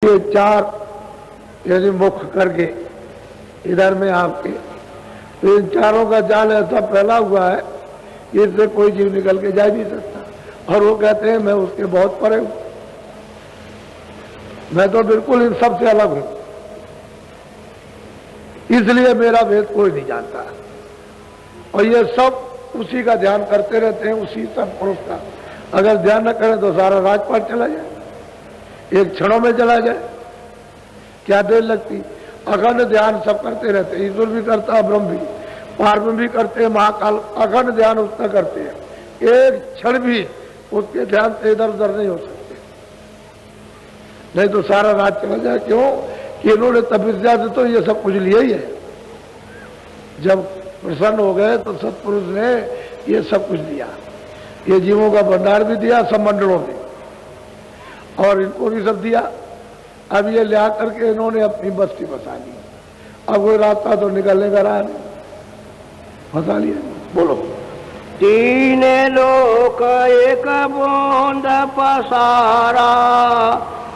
पीछे 4 यानी मुख करके इधर में आपके, तो इन चारों का जाल ऐसा फैला हुआ है कि इससे कोई जीव निकल के जा नहीं सकता। और वो कहते हैं मैं उसके बहुत परे हूं, मैं तो बिल्कुल इन सब से अलग हूं, इसलिए मेरा वेद कोई नहीं जानता। और ये सब उसी का ध्यान करते रहते हैं, उसी सब पुरुष का। अगर ध्यान न करें तो सारा राजपाट चला जाए, एक क्षणों में चला जाए, क्या देर लगती। अखंड ध्यान सब करते रहते हैं, ईश्वर भी करता है, ब्रह्म भी, पार्वती भी करते हैं, महाकाल अखंड ध्यान उसका करते हैं। एक क्षण भी उसके ध्यान से इधर उधर नहीं हो सकते, नहीं तो सारा रात चला जाए। क्यों कि इन्होंने तपस्या से तो ये सब कुछ लिया ही है। जब प्रसन्न हो गए तो सत्पुरुष ने ये सब कुछ दिया, ये जीवों का भंडार भी दिया सब मंडलों में, और इनको भी सब दिया। अब ये ले करके इन्होंने अपनी बस्ती बसा ली। अब कोई रास्ता तो निकलने का रहा नहीं, फंसा लिया। बोलो। तीन लोक एक बूंद पसारा,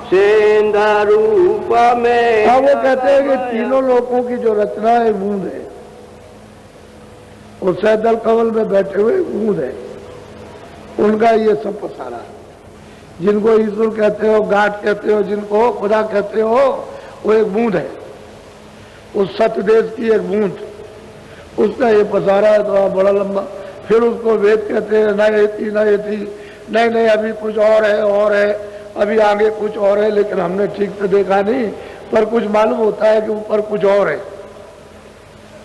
सेंध रूप में। हाँ, वो कहते हैं कि तीनों लोकों की जो रचना है बूंद है, वो सैदल कमल में बैठे हुए बूंद है, उनका ये सब पसारा। जिनको ईश्वर कहते हो, गाठ कहते हो, जिनको खुदा कहते हो, वो एक बूंद है, उस सत्य देश की एक बूंद, उसका ये पसारा है तो बड़ा लंबा। फिर उसको वेद कहते हैं, न ये थी, नहीं अभी कुछ और है, अभी आगे कुछ और है, लेकिन हमने ठीक से देखा नहीं, पर कुछ मालूम होता है कि ऊपर कुछ और है,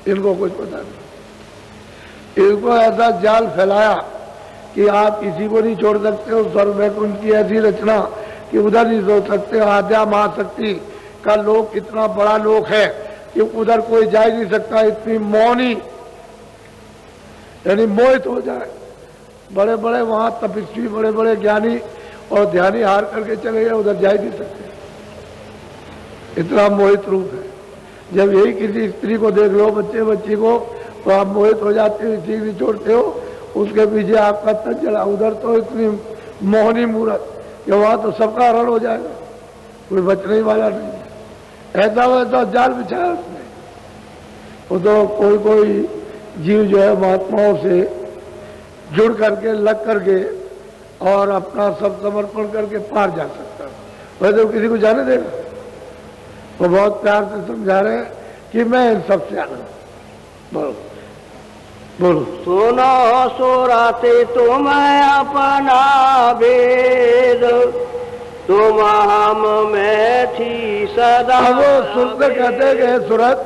इनको कुछ पता नहीं। इनको ऐसा जाल फैलाया कि आप किसी को नहीं छोड़ सकते हो। स्वर्ग वैकुंठ की ऐसी रचना कि उधर नहीं सोच सकते। आद्या महाशक्ति का लोक इतना बड़ा लोक है कि उधर कोई जा ही नहीं सकता, इतनी मौनी, यानी मोहित हो जाए। बड़े बड़े वहां तपस्वी, बड़े बड़े ज्ञानी और ध्यानी हार करके चले गए, उधर जा ही नहीं सकते, इतना मोहित रूप है। जब यही किसी स्त्री को देख लो, बच्ची को, तो आप मोहित हो जाते हो, इसी नहीं छोड़ते हो, उसके पीछे आपका तन चला। उधर तो इतनी मोहनी मूर्त कि वहां तो सबका हरण हो जाएगा, कोई बचने वाला नहीं। ऐसा वैसा जाल बिछाया उसने। वो तो कोई जीव जो है महात्माओं से जुड़ करके, लग करके और अपना सब समर्पण करके पार जा सकता है, वैसे वो किसी को जाने देगा। वो बहुत प्यार से समझा रहे हैं कि मैं इन सबसे अलग। बोलो। सुनो सुरते तुम अपना भेद, तुम हम में थी सदा। वो सुरत कहते गए, सूरत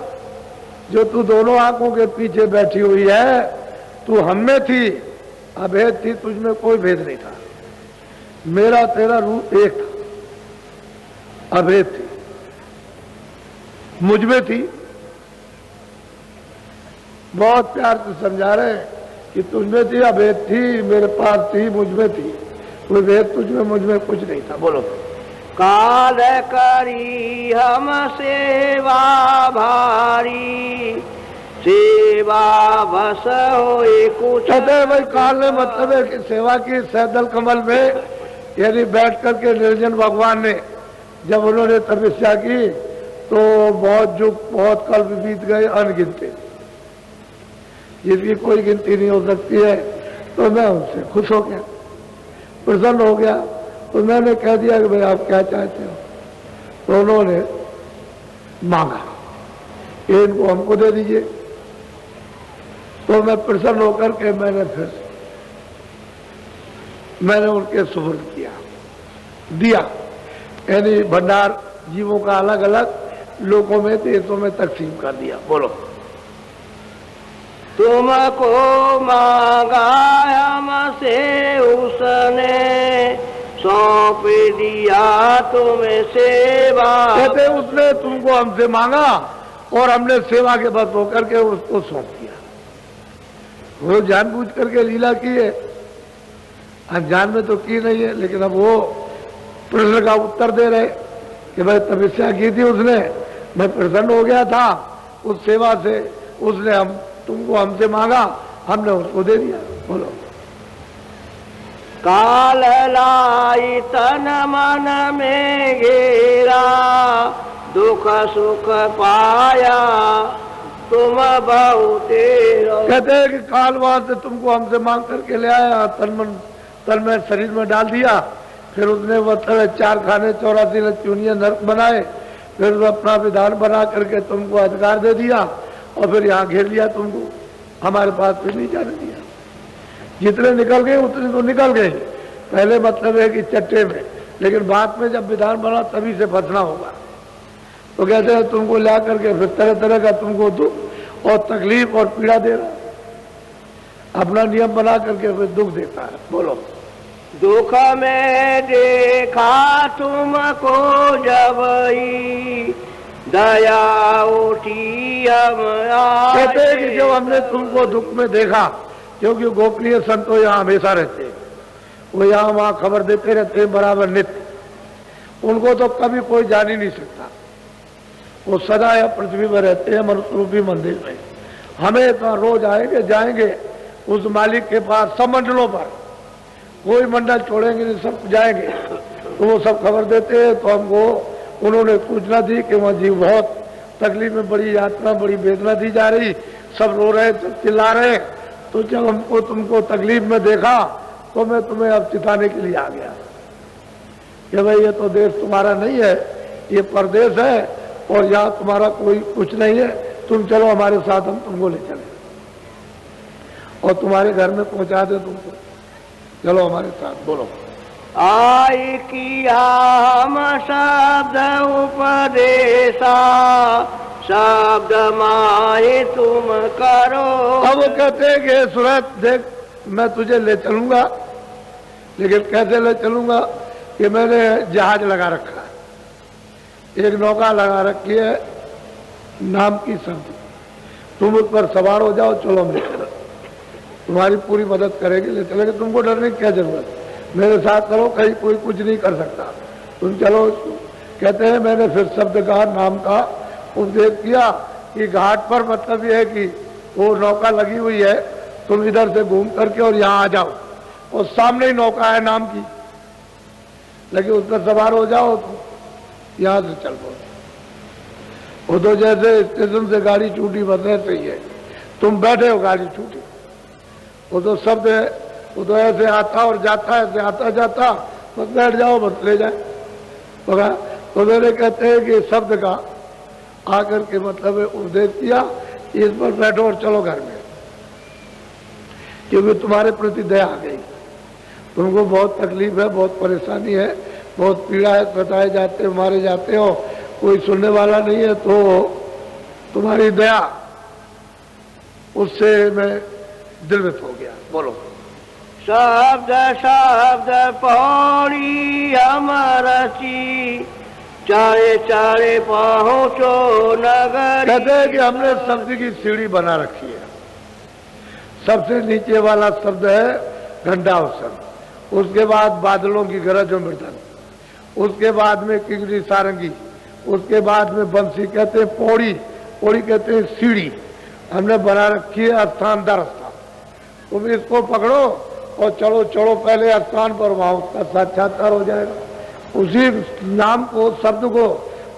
जो तू दोनों आंखों के पीछे बैठी हुई है, तू हम में थी, अभेद थी, तुझ में कोई भेद नहीं था। मेरा तेरा रूप एक था, अभेद थी, मुझ में थी। बहुत प्यार से समझा रहे कि तुझ में थी, अभेद थी, मेरे पास थी, मुझ में थी, कोई भेद तुझ में मुझ में कुछ नहीं था। बोलो। काल करी हम सेवा भारी, सेवा बस होए कुछ। कहते भाई काल ने मतलब है कि सेवा की सैदल कमल में, यानी बैठ करके निर्जन भगवान ने जब उन्होंने तपस्या की तो बहुत युग, बहुत कल्प बीत गए, अनगिनते, जिसकी कोई गिनती नहीं हो सकती है। तो मैं उनसे खुश हो गया, प्रसन्न हो गया। तो मैंने कह दिया कि भाई आप क्या चाहते हो, तो उन्होंने मांगा इनको हमको दे दीजिए। तो मैं प्रसन्न होकर के मैंने उनके सुपुर्द दिया, यानी भंडार जीवों का अलग अलग लोगों में, देशों में तकसीम कर दिया। बोलो। तुमको मांगा हमसे उसने, सौंप दिया तुम्हें सेवा। कहते उसने तुमको हमसे मांगा और हमने सेवा के बस होकर के उसको सौंप दिया। वो जानबूझ करके लीला की है, अनजान में तो की नहीं है, लेकिन अब वो प्रश्न का उत्तर दे रहे कि भाई तपस्या की थी उसने, मैं प्रसन्न हो गया था उस सेवा से, उसने तुमको हमसे मांगा, हमने उसको दे दिया। बोलो। काल लाई तन मन में घेरा, दुख सुख पाया तुम बहुतेरो। कहते हैं कि कालवान से तुमको हमसे मांग करके ले आया, तन में शरीर में डाल दिया, फिर उसने मतलब 4 खाने 84 चूनिया नर्क बनाए, फिर वो अपना विधान बना करके तुमको अधिकार दे दिया और फिर यहाँ घेर लिया तुमको, हमारे पास फिर नहीं जाने दिया। जितने निकल गए उतने तो निकल गए, पहले मतलब है कि चट्टे में, लेकिन बाद में जब विधान बना तभी से फंसना होगा। तो कहते हैं तुमको ला करके फिर तरह तरह का तुमको दुख और तकलीफ और पीड़ा दे रहा, अपना नियम बना करके फिर दुख देता है। बोलो। दुख में देखा तुमको जब ही दया उठी हम आए। कहते हैं कि जब हमने तुमको दुख में देखा, क्योंकि गोपनीय संत तो यहाँ हमेशा रहते हैं, वो यहाँ वहाँ खबर देते रहते हैं बराबर नित्य, उनको तो कभी कोई जान ही नहीं सकता, वो सदा या पृथ्वी में रहते हैं मनुष्य रूपी मंदिर में। हमें तो रोज आएंगे जाएंगे उस मालिक के पास, सब मंडलों पर, कोई मंडल छोड़ेंगे नहीं, सब जाएंगे, तो वो सब खबर देते हैं। तो हमको उन्होंने सूचना दी कि वहाँ जीव बहुत तकलीफ में, बड़ी यात्रा बड़ी वेदना दी जा रही, सब रो रहे, सब चिल्ला रहे। तो जब हमको तुमको तकलीफ में देखा तो मैं तुम्हें अब चिताने के लिए आ गया कि भाई ये तो देश तुम्हारा नहीं है, ये परदेश है और यहाँ तुम्हारा कोई कुछ नहीं है, तुम चलो हमारे साथ, हम तुमको ले चले और तुम्हारे घर में पहुंचा दे तुमको, चलो हमारे साथ। बोलो। आई किया हम शब्द उपदेशा शब्द माए तुम करो। अब वो कहते हैं कि सूरत देख मैं तुझे ले चलूंगा, लेकिन कैसे ले चलूंगा कि मैंने जहाज लगा रखा है, एक नौका लगा रखी है नाम की शब्द, तुम उस पर सवार हो जाओ, चलो हम ले चलो, तुम्हारी पूरी मदद करेंगे, ले चलेंगे, तुमको डरने की क्या जरूरत, मेरे साथ करो, कहीं कोई कुछ नहीं कर सकता, तुम चलो। कहते हैं मैंने फिर शब्द का नाम का उपदेश किया कि घाट पर मतलब यह है कि वो नौका लगी हुई है, तुम इधर से घूम करके और यहाँ आ जाओ, और सामने ही नौका है नाम की, लेकिन उस पर सवार हो जाओ, यहाँ से चल पड़ो। वो तो जैसे स्टेशन से गाड़ी छूटी बदले सही है, तुम बैठे हो गाड़ी छूटी, वो तो शब्द है, वो तो ऐसे आता और जाता है, ऐसे आता जाता, बस बैठ जाओ बस ले जाए होगा। तो मेरे कहते हैं कि शब्द का आकर के मतलब उपदेश किया, इस पर बैठो और चलो घर में, क्योंकि तुम्हारे प्रति दया आ गई, तुमको बहुत तकलीफ है, बहुत परेशानी है, बहुत पीड़ा है, बताए जाते हो, मारे जाते हो, कोई सुनने वाला नहीं है, तो तुम्हारी दया उससे मैं दिलवित हो गया। बोलो। शब्द शब्द पौड़ी अमरची चारे चारे पहुँचो नगर। कहते हैं कि हमने शब्द की सीढ़ी बना रखी है, सबसे नीचे वाला शब्द है घंटावसन, उसके बाद बादलों की गरज और मृदंग, उसके बाद में किंगरी सारंगी, उसके बाद में बंसी, कहते हैं पौड़ी, पौड़ी कहते हैं सीढ़ी, हमने बना रखी है स्थान दर स्थान। तुम इसको पकड़ो और चलो चलो पहले स्थान पर, वहां उसका साक्षात्कार हो जाएगा। उसी नाम को, शब्द को,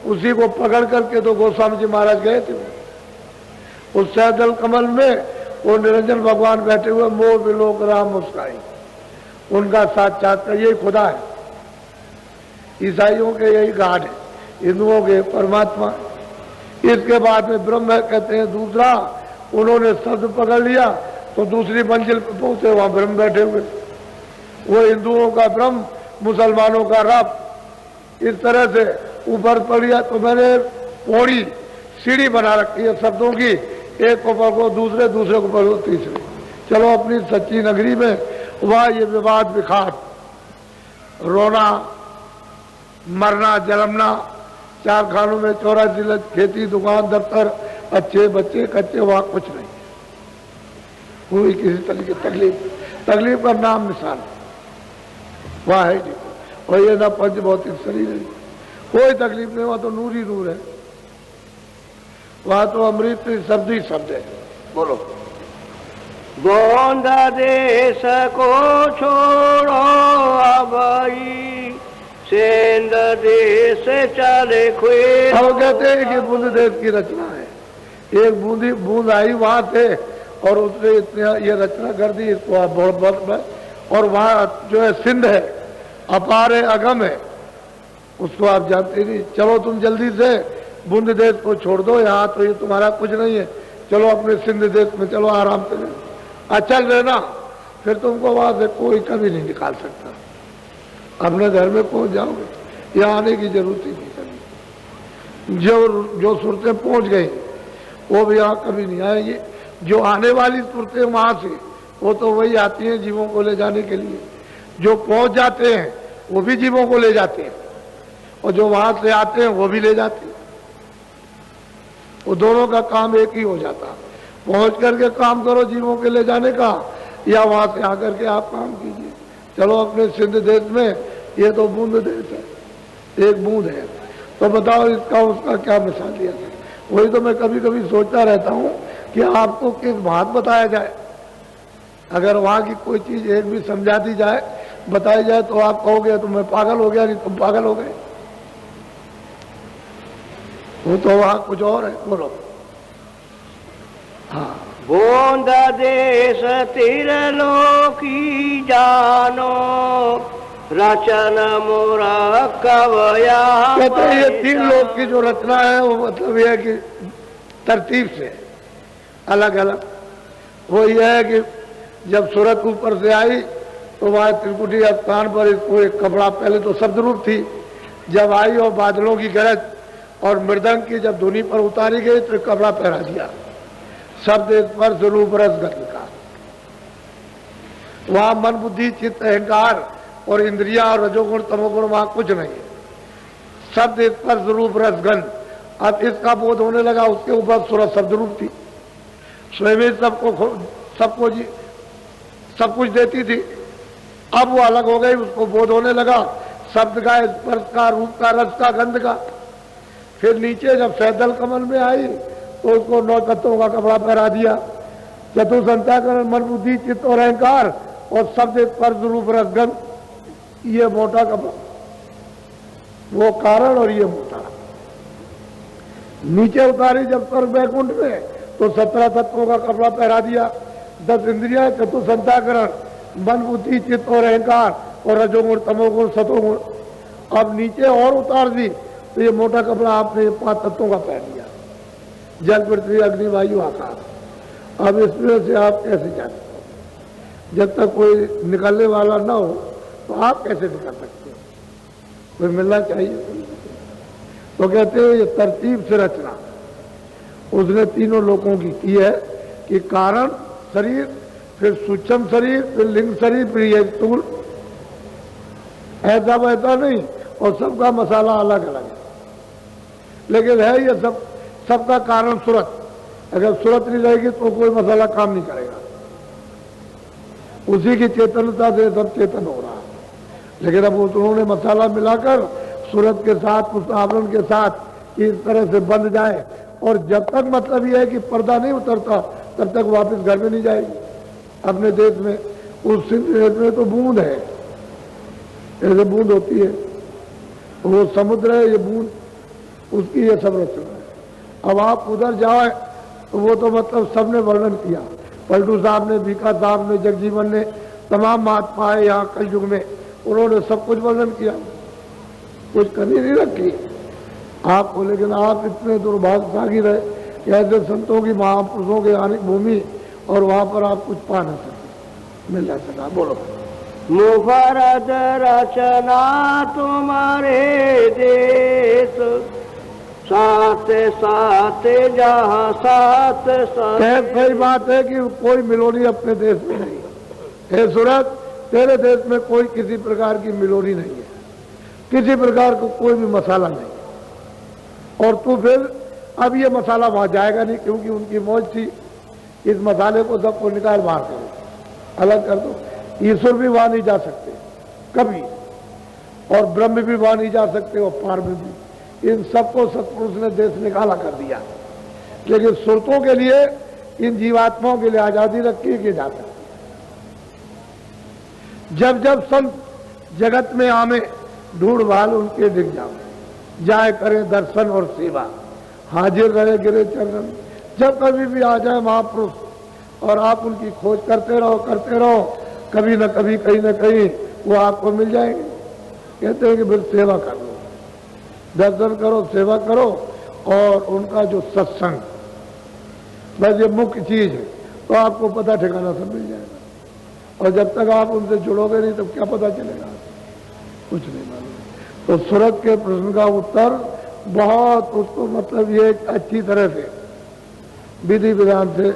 उसी को पकड़ करके तो गोस्वामी जी महाराज गए थे, उस सहजल कमल में वो निरंजन भगवान बैठे हुए, मोह विलोक राम मुस्काई, उनका साक्षात्कार, यही खुदा है। ईसाइयों के यही गॉड है, हिंदुओं के परमात्मा। इसके बाद में ब्रह्म है, कहते हैं दूसरा, उन्होंने शब्द पकड़ लिया तो दूसरी मंजिल पर पहुंचे, वहां ब्रह्म बैठे हुए, वो हिंदुओं का ब्रह्म, मुसलमानों का रब, इस तरह से ऊपर पड़िया। तो मैंने पौड़ी सीढ़ी बना रखी है शब्दों की, एक को पढ़ो दूसरे, दूसरे को पढ़ो तीसरे, चलो अपनी सच्ची नगरी में। वह ये विवाद विखाट, रोना मरना जलमना, 4 खानों में 84 खेती, दुकान, दफ्तर, अच्छे बच्चे कच्चे, वहां कुछ नहीं हुई किसी तरह की तकलीफ का नाम निशान वहां है नहीं। और ये ना पंच भौतिक शरीर है, कोई तकलीफ नहीं, वहां तो नूर ही नूर है, वहां तो अमृत शब्द ही शब्द है। बोलो। गोंद देश को छोड़ो अबई सेंद देश चले खुए। अब कहते हैं कि बूंद देश की रचना है, एक बूंदी बूंद आई वहां से और उसने इतनी ये रचना कर दी, इसको आप बहुत और वहां जो है सिंध है, अपार है, अगम है, उसको आप जानते नहीं। चलो तुम जल्दी से बूंद देश को छोड़ दो, यहाँ तो ये तुम्हारा कुछ नहीं है, चलो अपने सिंध देश में चलो आराम से अचल रहना, फिर तुमको वहां से कोई कभी नहीं निकाल सकता। अपने घर में पहुंच जाओगे, यहाँ आने की जरूरत ही नहीं कभी। जो सूरतें पहुंच गई वो भी यहाँ कभी नहीं आएंगी। जो आने वाली सूरतें वहां से वो तो वही आती हैं जीवों को ले जाने के लिए। जो पहुंच जाते हैं वो भी जीवों को ले जाते हैं, और जो वहां से आते हैं वो भी ले जाते हैं। वो दोनों का काम एक ही हो जाता। पहुंच करके काम करो जीवों के ले जाने का, या वहां से आकर के आप काम कीजिए। चलो अपने सिंध देश में, ये तो बूंद देश है, एक बूंद है, तो बताओ इसका उसका क्या मिसाल दिया जाए। वही तो मैं कभी कभी सोचता रहता हूँ कि आपको किस बात बताया जाए। अगर वहां की कोई चीज एक भी समझा दी जाए, बताई जाए, तो आप कहोगे तो मैं पागल हो गया, नहीं तुम पागल हो गए। वो तो वहां कुछ और है। बोलो। हाँ, बूंद देश तिरलोकी जानो, रचन मोरा कवया। कहते हैं ये 3 लोक की जो रचना है वो मतलब यह है कि तरतीब से अलग अलग। वो यह है कि जब सूरत ऊपर से आई तो वहां त्रिकुटी स्थान पर इसको एक कपड़ा, पहले तो शब्दरूप थी, जब आई और बादलों की गरज और मृदंग की जब धुनी पर उतारी गई तो कपड़ा पहरा दिया, शब्द स्पर्श रूप रस गंध का। वहां मन बुद्धि चित्त अहंकार और इंद्रिया और रजोगुण तमोगुण वहां कुछ नहीं है, शब्द स्पर्श रूप रस गंध। अब इसका बोध होने लगा, उसके ऊपर सूरत शब्द रूप थी, स्वयं सबको सब कुछ देती थी। अब वो अलग हो गई, उसको बोध होने लगा शब्द का, स्पर्श का, रूप का, रस का, गंध का। फिर नीचे जब सैदल कमल में आई तो उसको 9 तत्वों का कपड़ा पहरा दिया, चतुर्संत्याकरण मन बुद्धि चित्त और अहंकार और शब्द स्पर्श रूप रस गंध, ये मोटा कपड़ा, वो कारण और ये मोटा। नीचे उतारी जब स्वर्ग वैकुंठ में तो 17 तत्वों का कपड़ा पहरा दिया, 10 इंद्रिया, चतुर्संत्याकरण, मन बुद्धि चित्त और अहंकार और रजोगुण तमोगुण सतोगुण। अब नीचे और उतार दी तो ये मोटा कपड़ा आपने 5 तत्वों का पहन लिया, जल पृथ्वी अग्नि वायु आकाश। अब इसमें से आप कैसे जानते हो? जब तक कोई निकलने वाला ना हो तो आप कैसे निकल सकते हो? कोई मिलना चाहिए। तो कहते हैं ये तरतीब से रचना उसने तीनों लोगों की है कि कारण शरीर, फिर सूक्ष्म शरीर, फिर लिंग शरीर, फिर ये स्थूल। ऐसा वैसा नहीं, और सबका मसाला अलग अलग है, लेकिन है ये सबका कारण सूरत। अगर सूरत नहीं रहेगी तो कोई मसाला काम नहीं करेगा। उसी की चेतनता से सब चेतन हो रहा है, लेकिन अब उन्होंने मसाला मिलाकर सूरत के साथ, उस आवरण के साथ इस तरह से बंध जाए, और जब तक मतलब यह है कि पर्दा नहीं उतरता तब तक वापस घर में नहीं जाएगी। अपने देश में, उस सिंध देश में तो बूंद है, ऐसे बूंद होती है, वो समुद्र है, ये बूंद, उसकी ये सब रचना है। अब आप उधर जाए तो वो तो मतलब सबने वर्णन किया, पलटू साहब ने, बीका साहब ने, जगजीवन ने, तमाम महात्माएं यहाँ कल युग में, उन्होंने सब कुछ वर्णन किया, कुछ कमी नहीं रखी आपको। लेकिन आप इतने दुर्भाग्यशाली रहे कि ऐसे संतों की, महापुरुषों के आने भूमि, और वहां पर आप कुछ पा न सके, मिल ना सका। बोलो। मुफरद रचना तुम्हारे देश, साथ साथ जहाँ साथ साथ। सही बात है कि कोई मिलोनी अपने देश में नहीं है। हे सूरत, तेरे देश में कोई किसी प्रकार की मिलोनी नहीं है, किसी प्रकार को कोई भी मसाला नहीं। और तू फिर अब ये मसाला वहां जाएगा नहीं, क्योंकि उनकी मौज थी इस मसाले को सबको निकाल बाहर करो, अलग कर दो। ईश्वर भी वहां नहीं जा सकते कभी, और ब्रह्म भी वहां नहीं जा सकते, और पार में भी। इन सबको सत्पुरुष ने देश निकाला कर दिया। लेकिन सुरतों के लिए, इन जीवात्माओं के लिए आजादी रखी कि जा सकते। जब जब संत जगत में आवे ढूंढ भाल उनके दिख जाओ, जाए करे दर्शन और सेवा, हाजिर रहे गिरे चरण। जब कभी भी आ जाए महापुरुष और आप उनकी खोज करते रहो, कभी न कभी कहीं न कहीं वो आपको मिल जाएंगे। कहते हैं कि फिर सेवा कर लो, दर्शन करो, सेवा करो, और उनका जो सत्संग, बस ये मुख्य चीज है, तो आपको पता ठिकाना सब मिल जाएगा। और जब तक आप उनसे जुड़ोगे नहीं तब क्या पता चलेगा, कुछ नहीं मालूम। तो सूरत के प्रश्न का उत्तर बहुत, उसको मतलब ये अच्छी तरह से विधि विधान से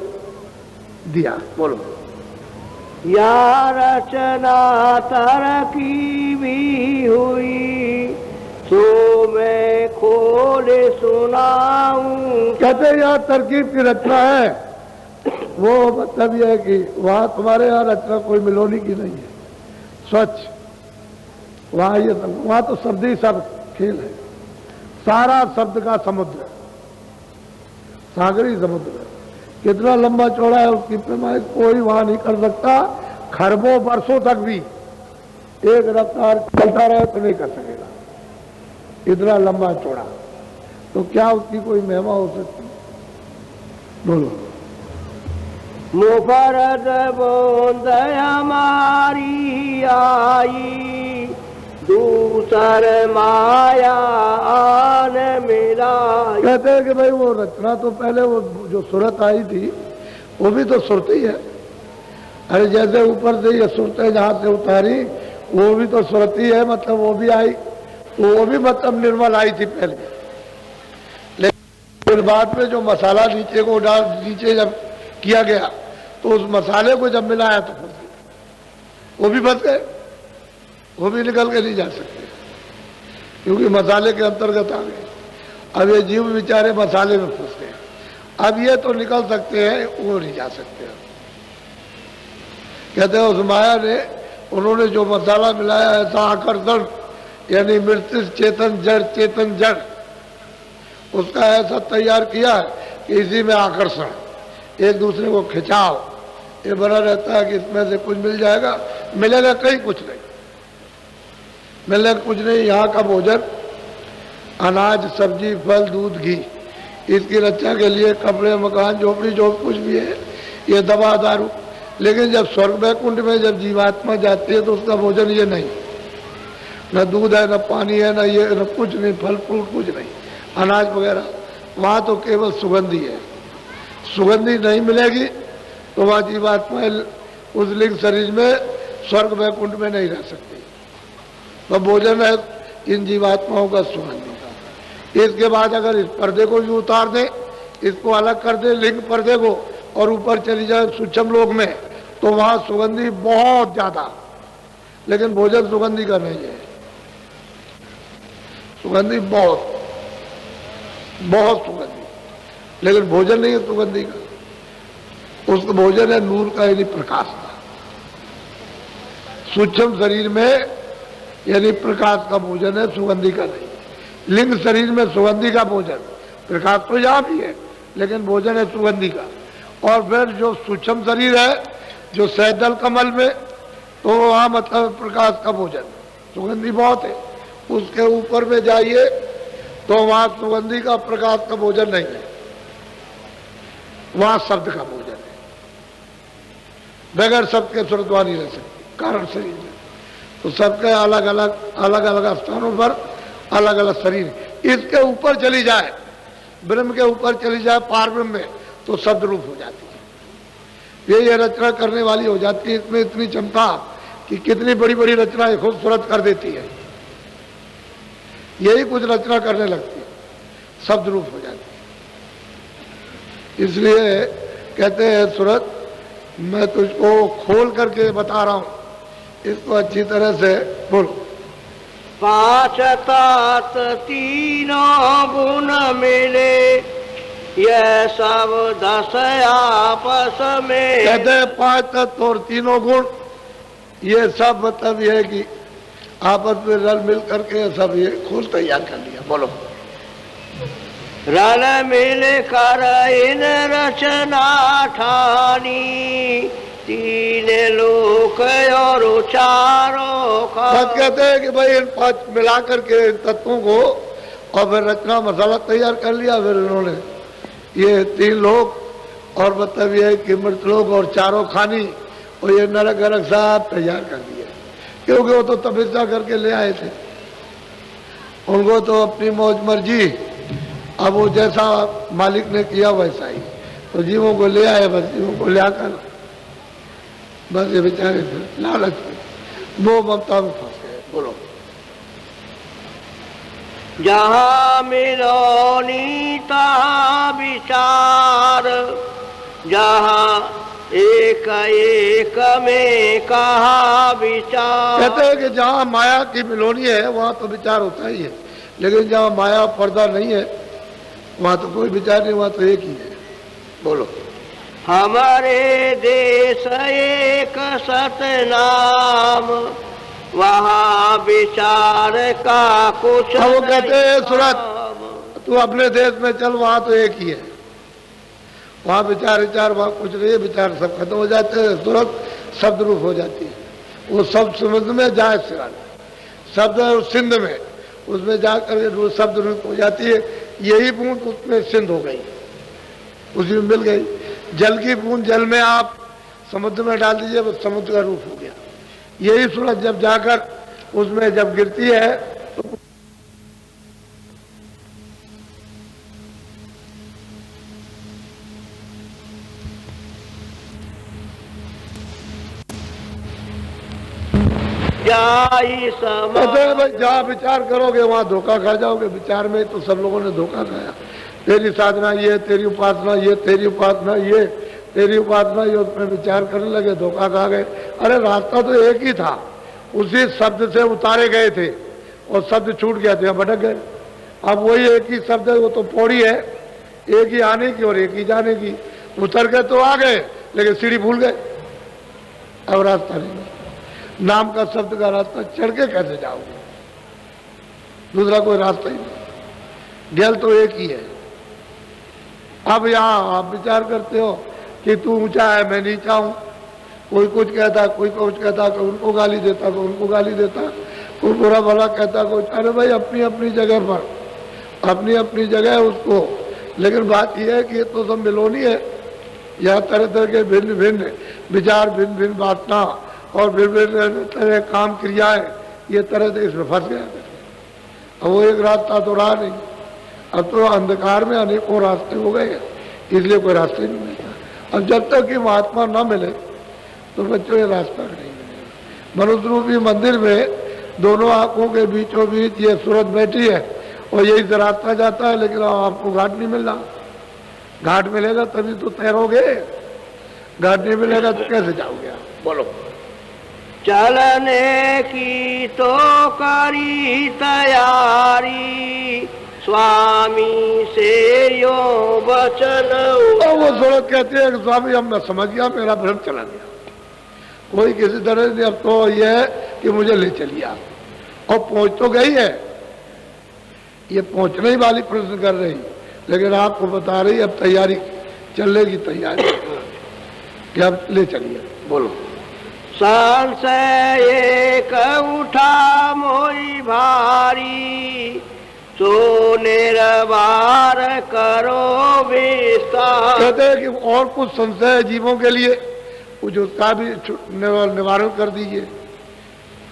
दिया। बोलो। या रचना तरकी भी हुई, सो मैं खोले सुनाऊं। कहते हैं यहाँ तरकीब की रचना है, वो मतलब यह है कि वहां तुम्हारे यहाँ रचना कोई मिलोनी की नहीं है, स्वच्छ। वहां ये सब, वहां तो शब्द ही सब खेल है, सारा शब्द का समुद्र, सागरी समुद्र है। कितना लंबा चौड़ा है उसकी पैमाइश कोई वहां नहीं कर सकता। खरबों वर्षों तक भी एक रफ्तार चलता रहे तो नहीं कर सकेगा, इतना लंबा चौड़ा। तो क्या उसकी कोई महिमा हो सकती? बोलो। मुफरद बूंद हमारी आई, दूसर माया आन मिलाई। कहते हैं कि भाई वो रचना तो पहले वो जो सूरत आई थी वो भी तो सुरत ही है। अरे जैसे ऊपर से ये सुरतें जहां से उतारी वो भी तो सुरत ही है, मतलब वो भी आई, वो भी मतलब निर्मल आई थी पहले। लेकिन बाद में जो मसाला नीचे को डाल, नीचे जब किया गया तो उस मसाले को जब मिलाया तो फंस गए, वो भी फंस गए, वो भी निकल के नहीं जा सकते क्योंकि मसाले के अंतर्गत आ गए। अब ये जीव बेचारे मसाले में फंस गए। अब ये तो निकल सकते हैं, वो नहीं जा सकते। कहते हैं उस माया ने, उन्होंने जो मसाला मिलाया ऐसा आकर्षण, यानी मृत्यु चेतन जड़, चेतन जड़, उसका ऐसा तैयार किया कि इसी में आकर्षण, एक दूसरे को खिंचाव ये बना रहता है कि इसमें से कुछ मिल जाएगा, मिलेगा कहीं कुछ नहीं, मिलेगा कुछ नहीं। यहाँ का भोजन, अनाज, सब्जी, फल, दूध, घी, इसकी रक्षा के लिए कपड़े, मकान, झोपड़ी, जो कुछ भी है, ये दवा, दारू। लेकिन जब स्वर्ग वैकुंठ में जब जीवात्मा जाती है तो उसका भोजन ये नहीं, न दूध है, न पानी है, न ये, न कुछ नहीं, फल फूल कुछ नहीं, अनाज वगैरह। वहाँ तो केवल सुगंधी है। सुगंधी नहीं मिलेगी तो वहाँ जीवात्मा उस लिंग शरीर में स्वर्ग वैकुंठ में नहीं रह सकती। तो भोजन है इन जीवात्माओं का सुगंधी का। इसके बाद अगर इस पर्दे को भी उतार दें, इसको अलग कर दे लिंग पर्दे को, और ऊपर चली जाए सूक्ष्म लोक में, तो वहां सुगंधी बहुत ज्यादा, लेकिन भोजन सुगंधी का नहीं है। सुगंधी बहुत बहुत सुगंधी, लेकिन भोजन नहीं है सुगंधी का। उसका भोजन है नूर का, यानी प्रकाश का। सूक्ष्म शरीर में यानी प्रकाश का भोजन है, सुगंधी का नहीं। लिंग शरीर में सुगंधी का भोजन, प्रकाश तो यहां भी है लेकिन भोजन है सुगंधी का। और फिर जो सूक्ष्म शरीर है, जो सैदल कमल में, तो वहां मतलब प्रकाश का भोजन, सुगंधी बहुत है। उसके ऊपर में जाइए तो वहां सुगंधी का, प्रकाश का भोजन नहीं है, वहां शब्द का भोजन है। बगैर शब्द के सुरत्वा नहीं रह सकती कारण शरीर में। तो सबके अलग अलग स्थानों पर अलग अलग शरीर। इसके ऊपर चली जाए, ब्रह्म के ऊपर चली जाए, पार ब्रह्म में, तो शब्द रूप हो जाती है। ये रचना करने वाली हो जाती है। इसमें इतनी क्षमता कि कितनी बड़ी बड़ी रचनाएं खूबसूरत कर देती है। यही कुछ रचना करने लगती है, शब्द रूप हो जाती है। इसलिए कहते हैं सूरत, मैं तुझको खोल करके बता रहा हूं, इसको अच्छी तरह से बोलो। पांच तात तीनों गुण मिले, यह सब 10 आपस में। कहते हैं 5 तत्व और 3 गुण, ये सब मतलब ये है कि आपस में रल मिल करके सब ये खोल तैयार कर लिया। बोलो। रल मिल कर इन रचना ठानी, तीन लोक और चारों बस कहते हैं कि भाई इन पांच मिला करके इन तत्वों को और फिर रचना मसाला तैयार कर लिया। फिर इन्होंने ये तीन लोग और मतलब ये कि मृतलोक और चारों खानी और ये नरक गरक सब तैयार कर दिए, क्योंकि वो तो तपस्या करके ले आए थे। उनको तो अपनी मौज मर्जी, अब वो जैसा मालिक ने किया वैसा ही, तो जीवों को ले आए, बस जीवों को ले आकर बस ये बेचारे लालच में मोह ममता में फंस गए। बोलो, जहाँ मिलो नीता विचार, जहाँ एक एक में कहा विचार। कहते हैं कि जहाँ माया की मिलोनी है वहाँ तो विचार होता ही है, लेकिन जहाँ माया पर्दा नहीं है वहाँ तो कोई विचार नहीं, वहाँ तो एक ही है। बोलो, हमारे देश एक सतनाम, वहाँ विचार का कुछ अब वो कहते हैं नहीं सूरत काम। तू अपने देश में चल, वहाँ तो एक ही है, वहाँ विचार विचार वहाँ कुछ नहीं है, विचार सब खत्म हो जाते हैं, सूरत शब्द रूप हो जाती है। वो शब्द समुद्र में जाए सिरा शब्द है उस सिंध में, उसमें जाकर वो शब्द रूप हो जाती है। यही बूंद उसमें सिंध हो गई, उसी में मिल गई। जल की बूंद जल में आप समुद्र में डाल दीजिए, वो समुद्र का रूप हो गया। यही सूरज जब जाकर उसमें जब गिरती है तो कहते हैं भाई जहाँ विचार करोगे वहाँ धोखा खा जाओगे। विचार में तो सब लोगों ने धोखा खाया। तेरी साधना ये, तेरी उपासना ये, तेरी उपासना ये, तेरी उपासना ये, उसमें विचार करने लगे, धोखा खा गए। अरे रास्ता तो एक ही था, उसी शब्द से उतारे गए थे और शब्द छूट गया थे, भटक गए। अब वही एक ही शब्द है, वो तो पौड़ी है, एक ही आने की और एक ही जाने की। उतर के तो आ गए लेकिन सीढ़ी भूल गए, अब रास्ता नहीं। नाम का शब्द का रास्ता चढ़ के कैसे जाओगे? दूसरा कोई रास्ता ही नहीं, गैल तो एक ही है। अब यहाँ आप विचार करते हो कि तू ऊंचा है मैं नीचा हूं, कोई कुछ कहता, कोई कुछ कहता, कोई उनको गाली देता, कोई उनको गाली देता, कोई बुरा भला कहता, कोई। अरे भाई अपनी अपनी जगह पर, अपनी अपनी जगह है उसको। लेकिन बात यह है कि ये तो सब मिलोनी है, यहाँ तरह तरह के भिन्न भिन्न विचार, भिन्न भिन्न वासना और भिन्न भिन्न तरह काम क्रियाएं, ये तरह से इसमें फंस गया। अब वो एक रास्ता तो रहा नहीं, अब तो अंधकार में अनेकों रास्ते हो गए, इसलिए कोई रास्ते नहीं मिलता। अब जब तक कि महात्मा न मिले तो बच्चों ये रास्ता नहीं मिलेगा। मनुष्य रूपी मंदिर में दोनों आंखों के बीचों बीच ये सूरत बैठी है और यही से रास्ता जाता है, लेकिन आपको घाट नहीं मिल रहा। घाट मिलेगा तभी तो तैरोगे, घाट नहीं मिलेगा तो कैसे जाओगे आप? बोलो, चलने की तो करी तैयारी, स्वामी से यो वचन। और वो सूरत कहते हैं कि स्वामी अब मैं समझ गया, मेरा भ्रम चला गया, कोई किसी तरह नहीं। अब तो यह है कि मुझे ले चलिए आप, और पहुंच तो गई है, ये पहुंचने ही वाली प्रश्न कर रही, लेकिन आपको बता रही अब तैयारी चलने की तैयारी कि अब ले चलिए। बोलो, संशय एक उठा मोई भारी, सो निर्वार करो विस्तार। कहते हैं कि और कुछ संशय है जीवों के लिए, कुछ उसका भी निवारण कर दीजिए,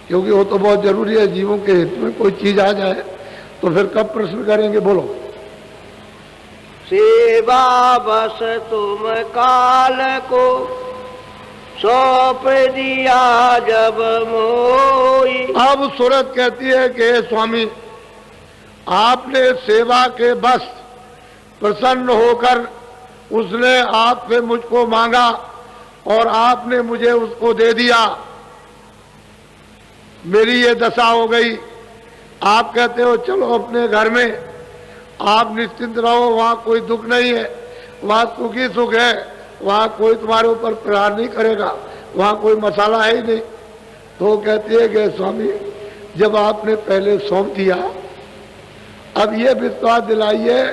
क्योंकि वो तो बहुत जरूरी है। जीवों के हित में कोई चीज आ जाए तो फिर कब प्रश्न करेंगे? बोलो, सेवा बस तुम काल को सौंप दिया जब मोई। अब सूरत कहती है कि स्वामी आपने सेवा के बस प्रसन्न होकर उसने आपसे मुझको मांगा और आपने मुझे उसको दे दिया, मेरी ये दशा हो गई। आप कहते हो चलो अपने घर में, आप निश्चिंत रहो, वहां कोई दुख नहीं है, वहां सुखी सुख है, वहां कोई तुम्हारे ऊपर प्रहार नहीं करेगा, वहां कोई मसाला है ही नहीं। तो कहती है कि स्वामी जब आपने पहले सौंप दिया, अब ये विश्वास दिलाइए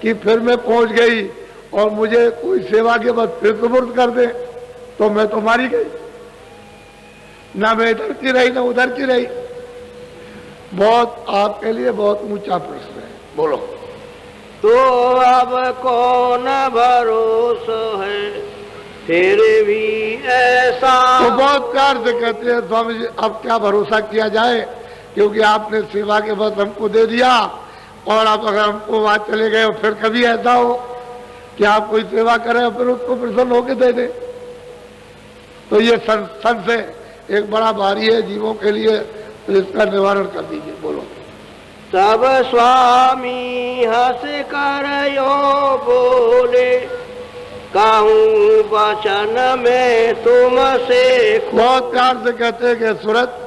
कि फिर मैं पहुंच गई और मुझे कोई सेवा के बाद फिर सुपुर्द कर दे, तो मैं तो मारी गई, ना मैं इधर की रही ना उधर की रही। बहुत आपके लिए बहुत ऊंचा प्रश्न है, बोलो। तो अब कौन भरोसा है फिर भी ऐसा। तो बहुत प्यार से कहते हैं स्वामी जी अब क्या भरोसा किया जाए, क्योंकि आपने सेवा के बस हमको दे दिया, और आप अगर हमको वहां चले गए और फिर कभी ऐसा हो कि आप कोई सेवा करें और फिर उसको प्रसन्न होकर दे दे, तो ये सन से एक बड़ा भारी है जीवों के लिए, तो इसका निवारण कर दीजिए, बोलो। तब स्वामी हंस कर यो बोले, कहूँ वचन में तुमसे। बहुत प्यार से कहते हैं कि सूरत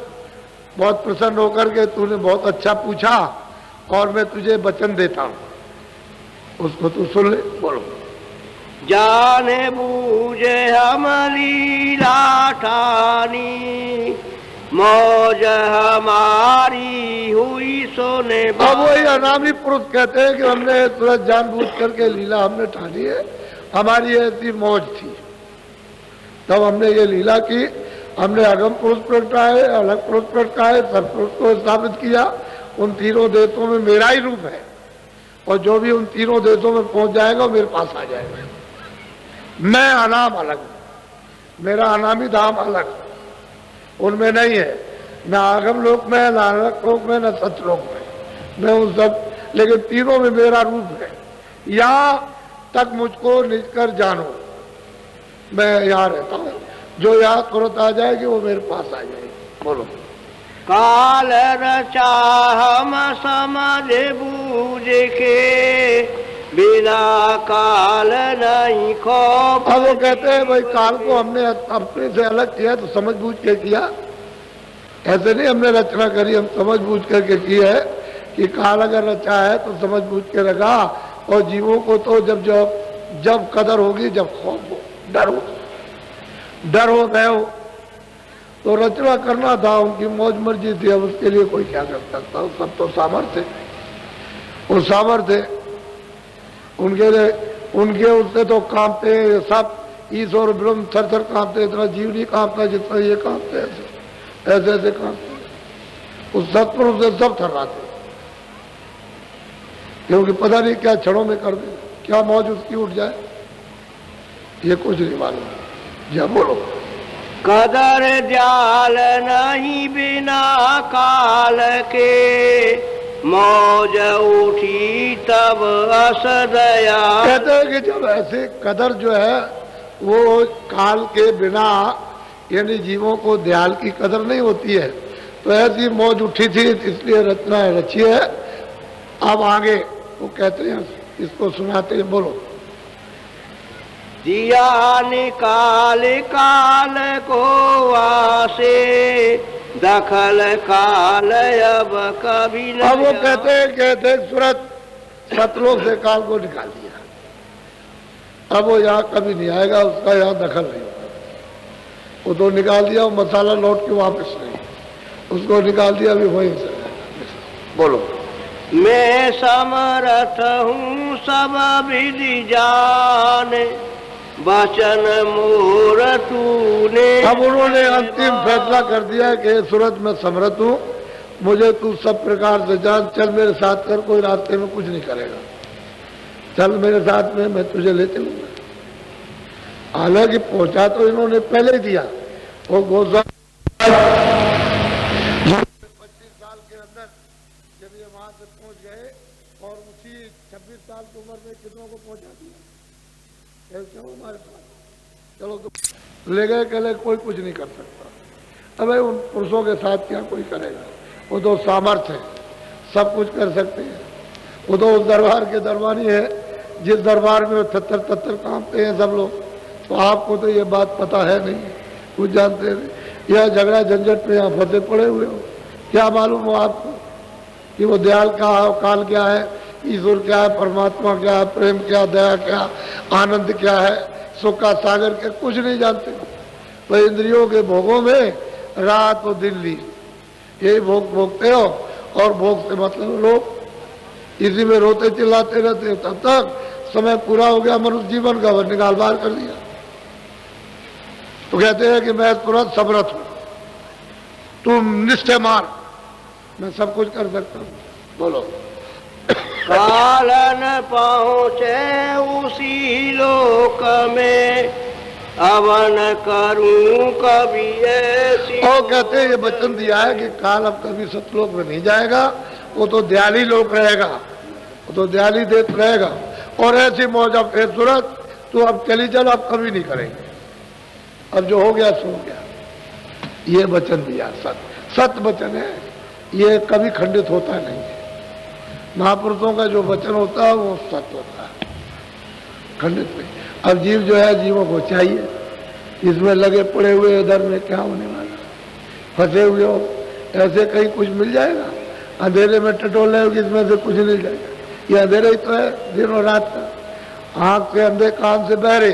बहुत प्रसन्न होकर के तूने बहुत अच्छा पूछा और मैं तुझे वचन देता हूँ, उसको तू सुन ले, बोलो। जाने बूझे हम लीला ठानी, मौज हमारी हुई सोने। अब वही अनामी पुरुष कहते हैं कि हमने तुरंत जानबूझ करके लीला हमने ठानी है, हमारी ऐसी मौज थी, तब हमने ये लीला की। हमने अगम पुरुष प्रगटाए, अलग पुरुष प्रगटाए, सब पुरुष को स्थापित किया। उन तीनों देशों में मेरा ही रूप है, और जो भी उन तीनों देशों में पहुंच जाएगा मेरे पास आ जाएगा। मैं अनाम अलग, मेरा अनामी धाम अलग, उनमें नहीं है, न आगम लोक में, न अलग लोक में, न सतलोक में, मैं उन सब, लेकिन तीनों में मेरा रूप है। यहाँ तक मुझको निज कर जानो, मैं यहाँ रहता हूँ, जो यहाँ तुरंत आ जाएगी वो मेरे पास आ जाएगी, बोलो। काल रचा हम समझ बूझ के, बिना काल नहीं खौफ। अब वो कहते हैं भाई काल को हमने अपने से अलग किया तो समझ बूझ के किया, ऐसे नहीं हमने रचना करी, हम समझ बूझ करके की है कि काल अगर रचा है तो समझ बूझ के रखा। और जीवों को तो जब कदर होगी, जब खौफ हो, डर हो गए हो, तो रचना करना था, उनकी मौज मर्जी थी, अब उसके लिए कोई क्या कर सकता। सब तो सामर्थ्य, वो सामर्थ्य उनके लिए, उनके उससे तो कांपते सब, ईश्वर ब्रह्म थर थर कांपते, इतना जीव नहीं कांपता जितना ये कांपते, ऐसे ऐसे कांपते। उस सत्पुरुष से सब थर्राते, क्योंकि पता नहीं क्या क्षणों में कर दे, क्या मौज उसकी उठ जाए, ये कुछ नहीं मालूम। जा बोलो। कदर जाल नहीं बिना काल के, मौज उठी तब असदया। कहते हैं कि जब ऐसे कदर जो है वो काल के बिना, यानी जीवों को दयाल की कदर नहीं होती है, तो ऐसी मौज उठी थी, इसलिए रचना रची है। अब आगे वो कहते हैं, इसको सुनाते हैं, बोलो। दिया निकाल काल को वासे, दखल काल अब कभी न। अब वो कहते हैं सूरत सतलोक से काल को निकाल दिया, अब वो यहाँ कभी नहीं आएगा, उसका यहाँ दखल नहीं होगा। वो तो निकाल दिया, वो मसाला लौट के वापस नहीं, उसको निकाल दिया, अभी वहीं से। बोलो। मैं समर्थ हूँ सब विधि जाने, वचन मोर तूने। अब उन्होंने अंतिम फैसला कर दिया कि सूरत में समर्थ हूँ, मुझे तू सब प्रकार से जान, चल मेरे साथ कर, कोई रास्ते में कुछ नहीं करेगा, चल मेरे साथ में, मैं तुझे ले चलूंगा। हालांकि पहुंचा तो इन्होंने पहले ही दिया, वो गोस्वामी 25 साल के अंदर जब ये वहां से पहुंच गए, और उसी 26 साल की उम्र में कितनों को पहुंचा दिया, हमारे पास चलो तो ले गए, कहले कोई कुछ नहीं कर सकता। अब उन पुरुषों के साथ क्या कोई करेगा, वो तो सामर्थ्य है, सब कुछ कर सकते हैं, वो तो उस दरबार के दरबारी है, जिस दरबार में थत्तर थत्तर कांपते हैं सब लोग। तो आपको तो ये बात पता है नहीं, कुछ जानते नहीं, यह झगड़ा झंझट में यहाँ फंसे पड़े हुए हो, क्या मालूम हो आपको कि वो दयाल क्या है, काल क्या है, ईश्वर क्या है, परमात्मा क्या है, प्रेम क्या, दया क्या, आनंद क्या है, सुख का सागर क्या, कुछ नहीं जानते। तो इंद्रियों के भोगों में रात और दिन ली, यही भोग भोगते हो, और भोग से मतलब लोग इसी में रोते चिल्लाते रहते, तब तक समय पूरा हो गया मनुष्य जीवन का, निकाल बाहर कर दिया। तो कहते हैं कि मैं तुरंत समर्थ हूं, तुम निश्चय मार, मैं सब कुछ कर सकता हूं। बोलो। काल न पहुँचे उसी लोक में, अब न करूं कभी ऐसी। और कहते हैं ये वचन दिया है कि काल अब कभी सतलोक में नहीं जाएगा, वो तो दयाली लोक रहेगा, वो तो दयाली देत रहेगा। और ऐसी मौज अब सूरत तो अब चली चलो, अब कभी नहीं करेंगे, अब जो हो गया सो हो गया। ये वचन दिया, सत्य वचन है, ये कभी खंडित होता नहीं है। महापुरुषों का जो वचन होता है वो सत्य होता है, खंडित नहीं। अब जीव जो है, जीवों को चाहिए, इसमें लगे पड़े हुए इधर में क्या होने वाला, फंसे हुए हो, ऐसे कहीं कुछ मिल जाएगा? अंधेरे में टटोले हो, इसमें से कुछ नहीं जाएगा। ये अंधेरा ही तो है दिन और रात का, आंख से अंधे, कान से बहरे,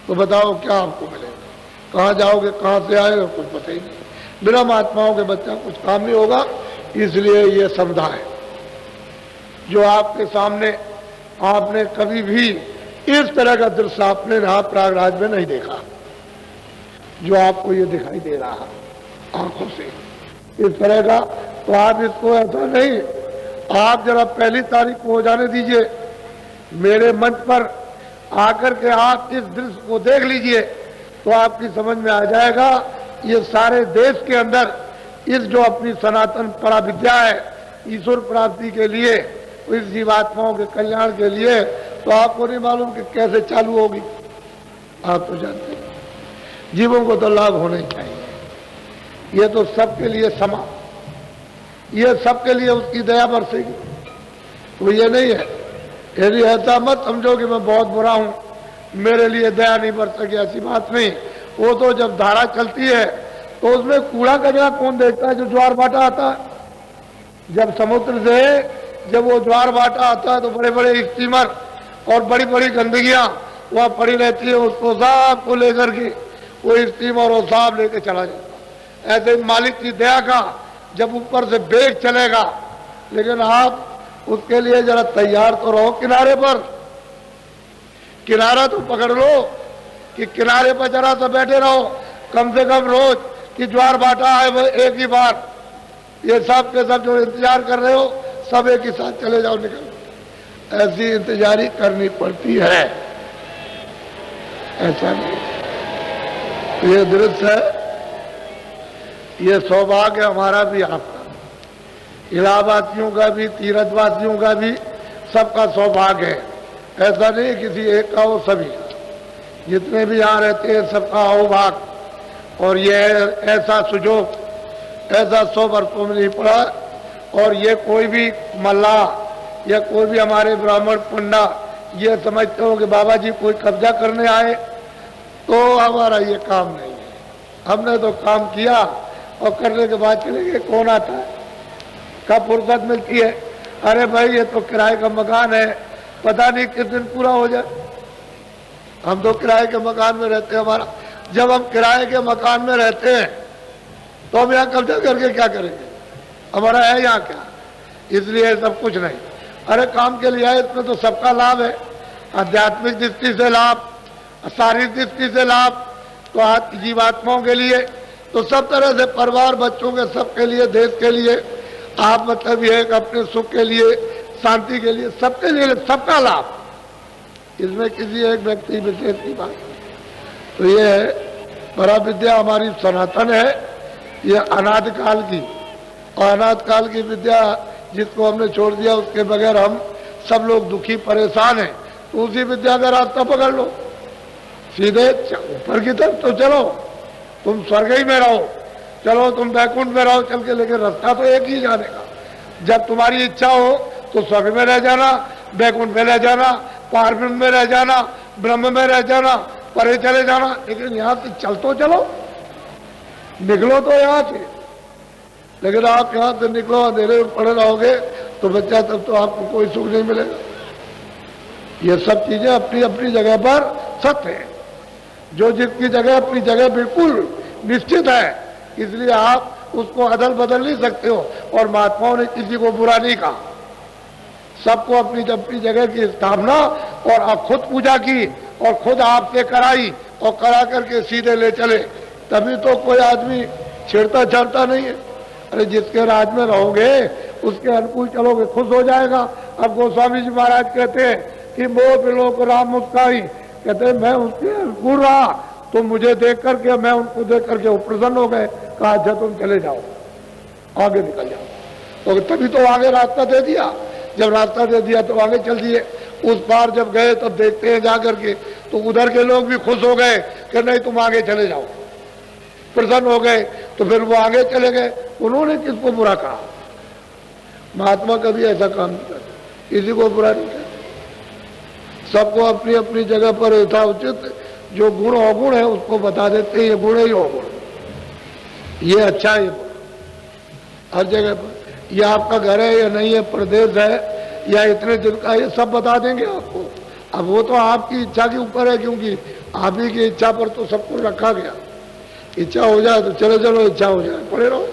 तो बताओ क्या आपको मिलेगा? कहाँ जाओगे, कहाँ से आएगा, कुछ पता ही नहीं। बिना महात्माओं के बच्चा कुछ काम नहीं होगा। इसलिए ये समुदाय जो आपके सामने, आपने कभी भी इस तरह का दृश्य आपने प्रयागराज में नहीं देखा, जो आपको ये दिखाई दे रहा आंखों से इस तरह का। तो आप इसको ऐसा नहीं, आप जरा पहली तारीख को हो जाने दीजिए, मेरे मंच पर आकर के आप इस दृश्य को देख लीजिए, तो आपकी समझ में आ जाएगा ये सारे देश के अंदर इस जो अपनी सनातन पराविद्या है ईश्वर प्राप्ति के लिए, इस जीवात्माओं के कल्याण के लिए, तो आपको नहीं मालूम कि कैसे चालू होगी। आप तो जानते हैं, जीवों को तो लाभ होना ही चाहिए। ये तो सबके लिए समा, ये सबके लिए उसकी दया बरसेगी। तो ये नहीं है, यदि ऐसा मत समझो कि मैं बहुत बुरा हूं, मेरे लिए दया नहीं बरसेगी, ऐसी बात नहीं। वो तो जब धारा चलती है तो उसमें कूड़ा कचरा कौन देखता है? जो ज्वार भाटा आता है, जब समुद्र से जब वो ज्वार भाटा आता है तो बड़े बड़े स्टीमर और बड़ी बड़ी गंदगियां वहां पड़ी रहती है, उसको साफ को लेकर के वो स्टीमर और साफ लेके चला जाता। ऐसे मालिक की दया का जब ऊपर से बेग चलेगा, लेकिन आप उसके लिए जरा तैयार तो रहो। किनारे पर किनारा तो पकड़ लो कि किनारे पर जरा तो बैठे रहो, कम से कम रोज कि ज्वार भाटा है वो एक ही बार, ये सब के सब जो इंतजार कर रहे हो सब एक ही साथ चले जाओ, निकल। ऐसी इंतजारी करनी पड़ती है, ऐसा नहीं। ये दृश्य है, ये सौभाग्य हमारा भी, आपका, इलाहाबादियों का भी, तीर्थवासियों का भी, सबका सौभाग्य है। ऐसा नहीं किसी एक का हो, सभी का, जितने भी यहाँ रहते हैं सबका अहोभाग्य। और ये ऐसा सुजोग ऐसा 100 वर्षों में नहीं पड़ा। और ये कोई भी मल्लाह या कोई भी हमारे ब्राह्मण पंडा ये समझते हो कि बाबा जी कोई कब्जा करने आए, तो हमारा ये काम नहीं है। हमने तो काम किया और करने के बाद चले गए। कौन आता है, कब फुर्सत मिलती है? अरे भाई ये तो किराए का मकान है, पता नहीं किस दिन पूरा हो जाए। हम तो किराए के मकान में रहते हैं। हमारा जब हम किराए के मकान में रहते हैं तो हम यहाँ कब्जा करके क्या करेंगे? हमारा है यहाँ क्या? इसलिए सब कुछ नहीं। अरे काम के लिए है, इसमें तो सबका लाभ है, आध्यात्मिक दृष्टि से लाभ, शारीरिक दृष्टि से लाभ, तो जीवात्माओं के लिए, तो सब तरह से, परिवार, बच्चों के, सबके लिए, देश के लिए, आप मतलब ये अपने सुख के लिए, शांति के लिए, सबके लिए, सबका लाभ। इसमें किसी एक व्यक्ति विशेष की बात। तो ये है पराविद्या हमारी सनातन है, ये अनादि काल की, और अनादि काल की विद्या जिसको हमने छोड़ दिया उसके बगैर हम सब लोग दुखी परेशान हैं। तो उसी विद्या का रास्ता पकड़ लो, सीधे ऊपर की तरफ तो चलो, तुम स्वर्ग ही में रहो, चलो तुम बैकुंठ में रहो चल के, लेकिन रास्ता तो एक ही जाने का। जब तुम्हारी इच्छा हो तो स्वर्ग में रह जाना, बैकुंठ में रह जाना, पारब्रह्म में रह जाना, ब्रह्म में रह जाना, परे चले जाना, लेकिन यहाँ से चल तो चलो, निकलो तो यहाँ से। लेकिन आप यहाँ से निकलो, अंधेरे में पड़े रहोगे तो बच्चा, तब तो आपको कोई सुख नहीं मिलेगा। ये सब चीजें अपनी अपनी जगह पर सत्य है, जो जिसकी जगह अपनी जगह बिल्कुल निश्चित है, इसलिए आप उसको अदल बदल नहीं सकते हो। और महात्माओं ने किसी को बुरा नहीं कहा, सबको अपनी अपनी जगह की स्थापना और खुद पूजा की और खुद आपसे कराई और करा करके सीधे ले चले, तभी तो कोई आदमी छेड़ता छाड़ता नहीं है। अरे जिसके राज में रहोगे उसके अनुकूल चलोगे, खुश हो जाएगा। अब गोस्वामी जी महाराज कहते हैं कि मोह बिलो को राम मुस्काई, कहते हैं मैं उसके अनुकूल रहा तो मुझे देख करके, मैं उनको देख करके वो प्रसन्न हो गए। कहा अच्छा तुम चले जाओ, आगे निकल जाओ। तो तभी तो आगे रास्ता दे दिया, जब रास्ता दे दिया तो आगे चल दिए। उस पार जब गए तब देखते हैं जा करके तो उधर के लोग भी खुश हो गए कि नहीं तुम आगे चले जाओ, प्रसन्न हो गए। तो फिर वो आगे चले गए, उन्होंने किसको बुरा कहा? महात्मा कभी ऐसा काम नहीं करते, किसी को बुरा नहीं करते, सबको अपनी अपनी जगह पर यथाउचित जो गुण अवगुण है उसको बता देते हैं, ये गुण है ये अवगुण, ये अच्छा है, ये हर जगह पर। ये आपका घर है या नहीं है, प्रदेश है या इतने दिन का, ये सब बता देंगे आपको। अब वो तो आपकी इच्छा के ऊपर है, क्योंकि आप ही की इच्छा पर तो सब कुछ रखा गया। इच्छा हो जाए तो चलो चलो, इच्छा हो जाए पड़े रहो,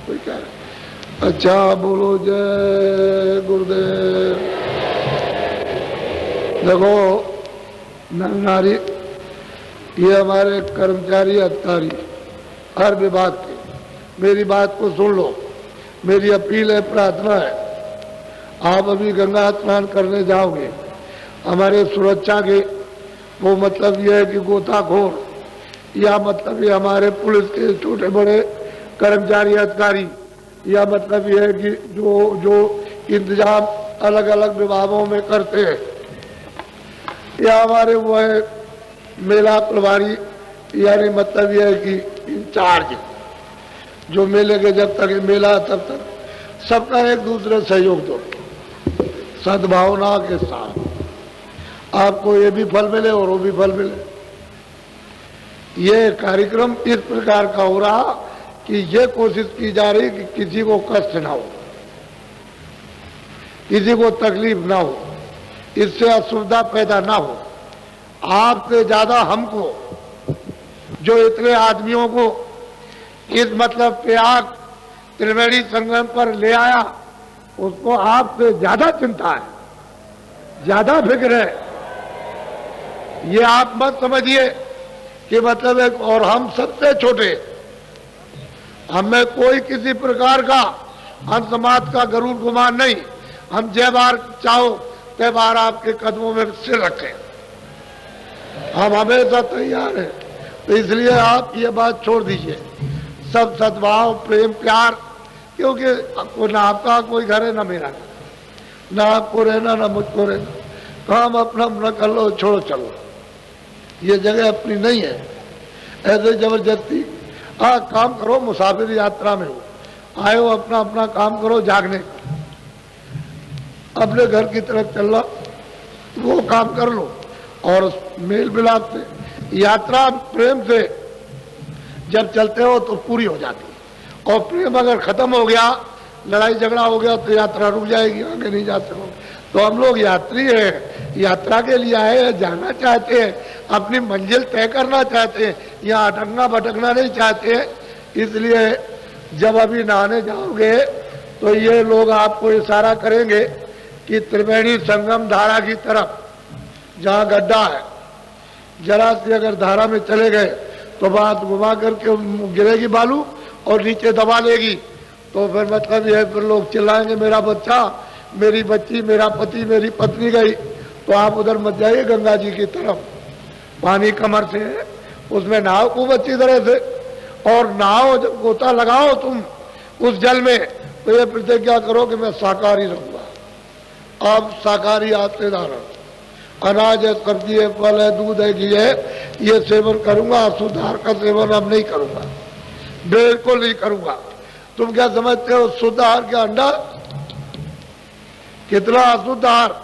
कोई क्या है। अच्छा बोलो जय गुरुदेव। देखो नर नारी, ये हमारे कर्मचारी अधिकारी हर विभाग के, मेरी बात को सुन लो, मेरी अपील है, प्रार्थना है। आप अभी गंगा स्नान करने जाओगे, हमारे सुरक्षा के वो मतलब ये है कि गोताखोर या मतलब ये हमारे पुलिस के छोटे बड़े कर्मचारी अधिकारी, या मतलब ये है कि जो इंतजाम अलग अलग विभागों में करते हैं, या हमारे वो है मेला प्रभारी, यानी मतलब ये है कि इंचार्ज, जो मेले के जब तक मेला तब तक सबका एक दूसरे सहयोग दो, सद्भावना के साथ आपको ये भी फल मिले और वो भी फल मिले। ये कार्यक्रम इस प्रकार का हो रहा कि ये कोशिश की जा रही कि किसी को कष्ट ना हो, किसी को तकलीफ ना हो, इससे असुविधा पैदा ना हो। आपसे ज्यादा हमको, जो इतने आदमियों को इस मतलब प्रयाग त्रिवेणी संगम पर ले आया, उसको आपसे ज्यादा चिंता है, ज्यादा फिक्र है। ये आप मत समझिए कि मतलब एक, और हम सबसे छोटे, हमें कोई किसी प्रकार का हम समाज का गरुड़ गुमान नहीं। हम जय बार चाहो तय बार आपके कदमों में सिर रखें, हम हमेशा तैयार हैं। तो इसलिए आप ये बात छोड़ दीजिए, सब सद्भाव प्रेम प्यार, क्योंकि ना आपका कोई घर है ना मेरा, ना आपको रहना ना मुझको रहना, काम अपना अपना कर लो, छोड़ो चलो, ये जगह अपनी नहीं है। ऐसे जबरदस्ती काम करो, मुसाफिर यात्रा में हो, आए हो अपना अपना काम करो, जागने का, अपने घर की तरफ चल रहा वो काम कर लो। और मेल मिलाप से, यात्रा प्रेम से जब चलते हो तो पूरी हो जाती है, और प्रेम अगर खत्म हो गया, लड़ाई झगड़ा हो गया तो यात्रा रुक जाएगी, आगे नहीं जा सकोगे। तो हम लोग यात्री हैं, यात्रा के लिए आए हैं, जाना चाहते हैं, अपनी मंजिल तय करना चाहते हैं, यहाँ अटकना भटकना नहीं चाहते हैं। इसलिए जब अभी नहाने जाओगे तो ये लोग आपको इशारा करेंगे कि त्रिवेणी संगम धारा की तरफ, जहाँ गड्ढा है, जरा से अगर धारा में चले गए तो बात घुमा करके गिरेगी बालू और नीचे दबा लेगी। तो फिर मतलब यह फिर लोग चिल्लाएंगे मेरा बच्चा, मेरी बच्ची, मेरा पति, मेरी पत्नी गई। तो आप उधर मत जाइए, गंगा जी की तरफ, पानी कमर से है, उसमें नहाओ खूब अच्छी तरह से, और नहाओ, जब गोता लगाओ तुम उस जल में तो ये प्रतिज्ञा करो कि मैं शाकाहारी रहूंगा। अब शाकाहारी आपसे धारण, अनाज है, सब्जी है, फल है, दूध है, घी है, ये सेवन करूंगा, अशुद्ध आहार का सेवन अब नहीं करूंगा, बिल्कुल नहीं करूंगा। तुम क्या समझते हो शुद्ध आहार क्या अंडा? कितना अशुद्ध आहार।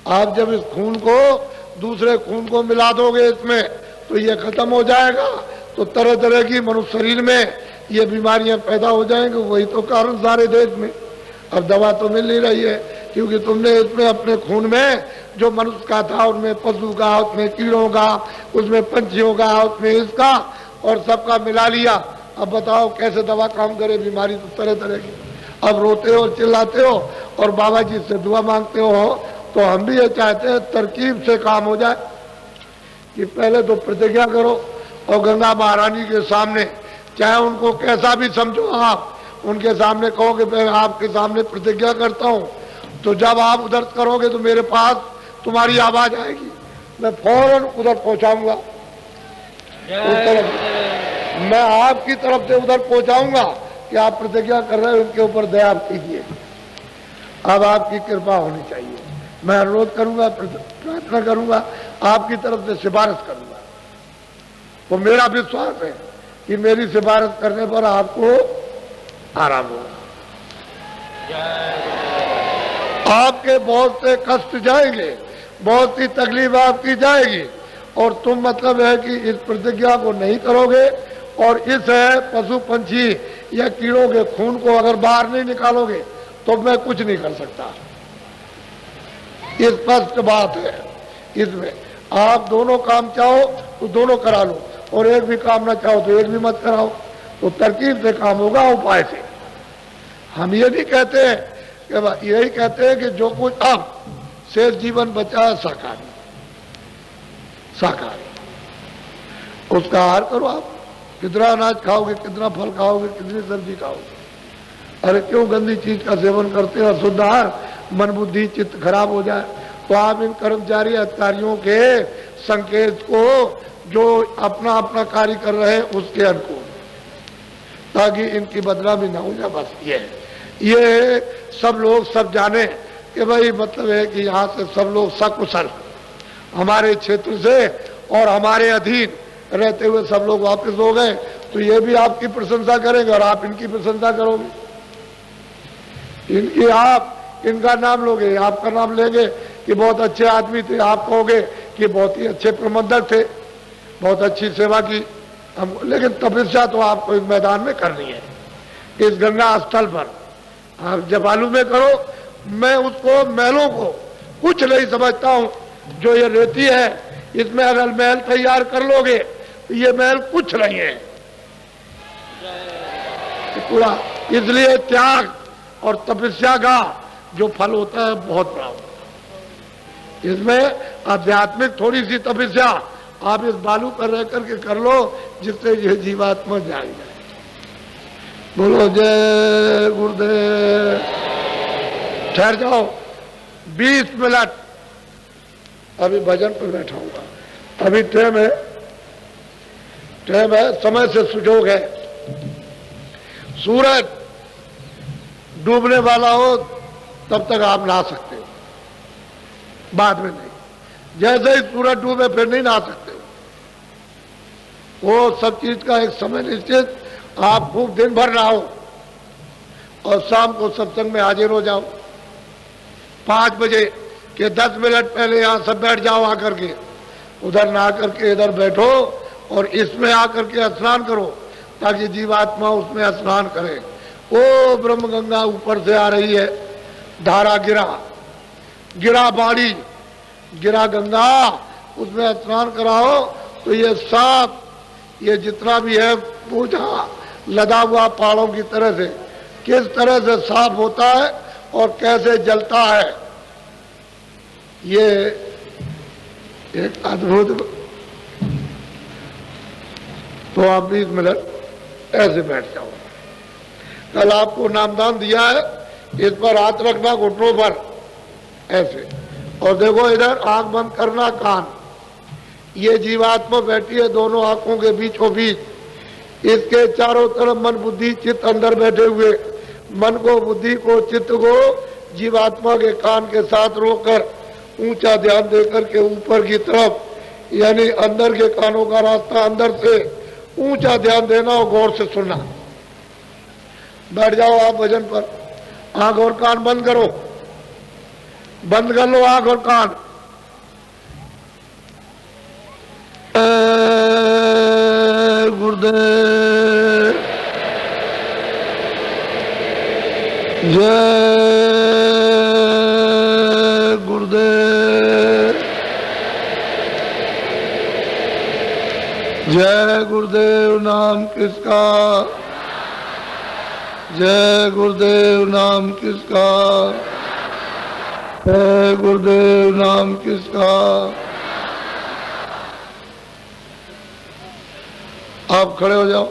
आप जब इस खून को दूसरे खून को मिला दोगे इसमें तो ये खत्म हो जाएगा, तो तरह तरह की मनुष्य शरीर में ये बीमारियां पैदा हो जाएंगी। वही तो कारण सारे देश में अब दवा तो मिल नहीं रही है, क्योंकि तुमने इसमें अपने खून में जो मनुष्य का था, उनमें पशु का, उसमें कीड़ों का, उसमें पंछियों का, उसमें इसका, और सबका मिला लिया। अब बताओ कैसे दवा काम करे? बीमारी तो तरह तरह की। अब रोते हो, चिल्लाते हो और बाबा जी से दुआ मांगते हो। तो हम भी ये चाहते हैं तरकीब से काम हो जाए, कि पहले तो प्रतिज्ञा करो और गंगा महारानी के सामने, चाहे उनको कैसा भी समझो आप, उनके सामने कहो कि मैं आपके सामने प्रतिज्ञा करता हूं, तो जब आप उधर करोगे तो मेरे पास तुम्हारी आवाज आएगी, मैं फौरन उधर पहुंचाऊंगा, मैं आपकी तरफ से उधर पहुंचाऊंगा कि आप प्रतिज्ञा कर रहे हो, उनके ऊपर दया कीजिए, अब आपकी कृपा होनी चाहिए। मैं अनुरोध करूंगा, प्रार्थना करूंगा, आपकी तरफ से सिफारिश करूंगा, तो मेरा विश्वास है कि मेरी सिफारिश करने पर आपको आराम होगा। आपके बहुत से कष्ट जाएंगे, बहुत सी तकलीफ आपकी जाएगी, और तुम मतलब है कि इस प्रतिज्ञा को नहीं करोगे और इस पशु पंछी या कीड़ों के खून को अगर बाहर नहीं निकालोगे तो मैं कुछ नहीं कर सकता। स्पष्ट बात है। इसमें आप दोनों काम चाहो तो दोनों करा लो, और एक भी काम ना चाहो तो एक भी मत कराओ, तो तरकीब से काम होगा, उपाय से। हम ये नहीं कहते हैं कि, यही कहते हैं कि जो कुछ अब शेष जीवन बचा है शाकाहारी, शाकाहारी उसका आहार करो। आप कितना अनाज खाओगे, कितना फल खाओगे, कितनी सब्जी खाओगे? अरे क्यों गंदी चीज का सेवन करते हो? शुद्ध आहार, मन बुद्धि चित्त खराब हो जाए तो आप इन कर्मचारी अधिकारियों के संकेत को जो अपना अपना कार्य कर रहे हैं उसके अनुकूल, ताकि इनकी बदनामी ना हो जाए। बस ये सब लोग सब जाने कि भाई मतलब है कि यहाँ से सब लोग सकुशल हमारे क्षेत्र से और हमारे अधीन रहते हुए सब लोग वापस हो गए, तो ये भी आपकी प्रशंसा करेंगे और आप इनकी प्रशंसा करोगे। इनकी आप इनका नाम लोगे, आपका नाम लेंगे कि बहुत अच्छे आदमी थे, आप कहोगे कि बहुत ही अच्छे प्रबंधक थे, बहुत अच्छी सेवा की हमको। लेकिन तपस्या तो आपको इस मैदान में करनी है, इस गंगा स्थल पर। आप जपालू में करो, मैं उसको महलों को कुछ नहीं समझता हूं। जो ये रेती है, इसमें अगर महल तैयार कर लोगे तो ये महल कुछ नहीं है पूरा। इसलिए त्याग और तपस्या का जो फल होता है बहुत बड़ा होता है। इसमें आध्यात्मिक थोड़ी सी तपस्या आप इस बालू पर रह करके कर लो, जिससे ये जीवात्मा जाएगा। बोलो जय गुरुदेव। ठहर जाओ 20 मिनट, अभी भजन पर बैठा हूँ। अभी टाइम है, समय से सुजोग है। सूरज डूबने वाला हो तब तक आप नहा सकते हो, बाद में नहीं। जैसे ही सूरज डूबे फिर नहीं नहा सकते हो। वो सब चीज का एक समय निश्चित। आप खूब दिन भर नहाओ और शाम को सत्संग में हाजिर हो जाओ 5 बजे के 10 मिनट पहले यहाँ सब बैठ जाओ आकर के, उधर नहा करके इधर बैठो और इसमें आकर के स्नान करो, ताकि जीवात्मा उसमें स्नान करे। ओ ब्रह्म गंगा ऊपर से आ रही है, धारा गिरा बाड़ी, गिरा गंगा, उसमें स्नान कराओ तो ये साफ, ये जितना भी है पूजा लदा हुआ पहाड़ों की तरह से किस तरह से साफ होता है और कैसे जलता है, ये एक अद्भुत। तो आप 20 मिनट ऐसे बैठ जाओ। कल आपको नामदान दिया है, इस पर हाथ रखना घुटनों पर ऐसे, और देखो इधर आंख बंद करना, कान। ये जीवात्मा बैठी है दोनों आंखों के बीचों बीच, इसके चारों तरफ मन बुद्धि चित्त अंदर बैठे हुए। मन को, बुद्धि को, चित्त को जीवात्मा के कान के साथ रोककर ऊंचा ध्यान देकर के ऊपर की तरफ, यानी अंदर के कानों का रास्ता अंदर से ऊंचा ध्यान देना और गौर से सुनना। बैठ जाओ आप भजन पर, आंख और कान बंद करो, बंद कर लो आंख और कान। गुरुदेव जय गुरुदेव, जय गुरुदेव नाम किसका, जय गुरुदेव नाम किसका, जय गुरुदेव नाम किसका। आप खड़े हो जाओ।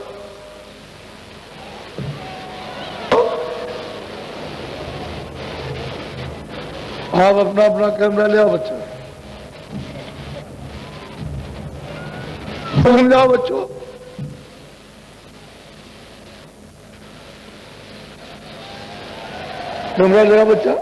आप अपना अपना कैमरा ले आओ बच्चों। समझाओ बच्चों। कैमरा ले आओ बच्चा।